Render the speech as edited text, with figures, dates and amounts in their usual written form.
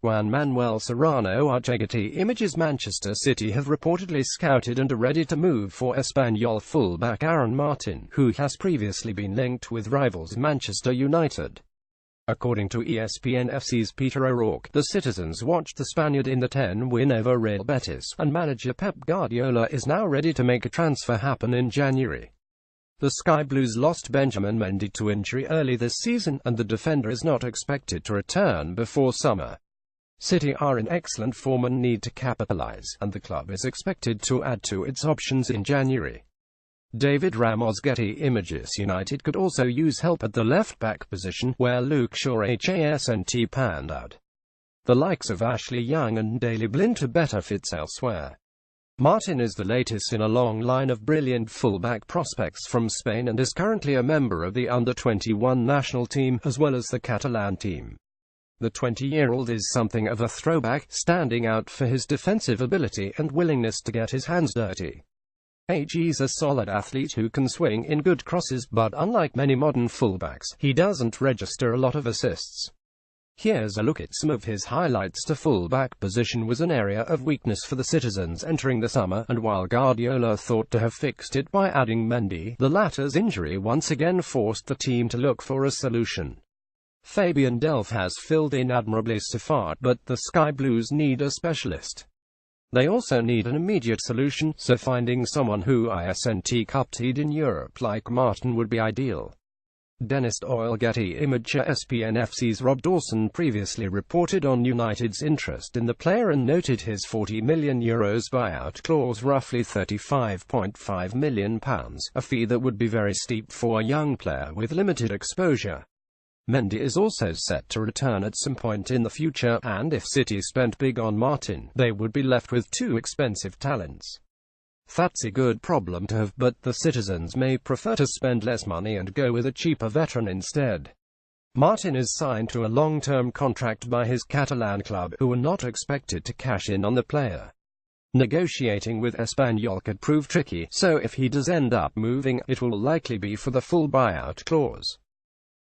Juan Manuel Serrano Getty Images Manchester City have reportedly scouted and are ready to move for Espanyol fullback Aaron Martin, who has previously been linked with rivals Manchester United. According to ESPN FC's Peter O'Rourke, the citizens watched the Spaniard in the 10-win over Real Betis, and manager Pep Guardiola is now ready to make a transfer happen in January. The Sky Blues lost Benjamin Mendy to injury early this season, and the defender is not expected to return before summer. City are in excellent form and need to capitalise, and the club is expected to add to its options in January. David Ramos Getty Images United could also use help at the left-back position, where Luke Shaw hasn't panned out. The likes of Ashley Young and Daley Blind are better fits elsewhere. Martin is the latest in a long line of brilliant fullback prospects from Spain and is currently a member of the under-21 national team, as well as the Catalan team. The 20-year-old is something of a throwback, standing out for his defensive ability and willingness to get his hands dirty. He's a solid athlete who can swing in good crosses, but unlike many modern fullbacks, he doesn't register a lot of assists. Here's a look at some of his highlights. The fullback position was an area of weakness for the citizens entering the summer, and while Guardiola thought to have fixed it by adding Mendy, the latter's injury once again forced the team to look for a solution. Fabian Delph has filled in admirably so far, but the Sky Blues need a specialist. They also need an immediate solution, so finding someone who isn't competed in Europe like Martin would be ideal. Dennis Doyle Getty Image ESPN FC's Rob Dawson previously reported on United's interest in the player and noted his €40 million buyout clause, roughly £35.5 million, a fee that would be very steep for a young player with limited exposure. Mendy is also set to return at some point in the future, and if City spent big on Martin, they would be left with two expensive talents. That's a good problem to have, but the citizens may prefer to spend less money and go with a cheaper veteran instead. Martin is signed to a long-term contract by his Catalan club, who are not expected to cash in on the player. Negotiating with Espanyol could prove tricky, so if he does end up moving, it will likely be for the full buyout clause.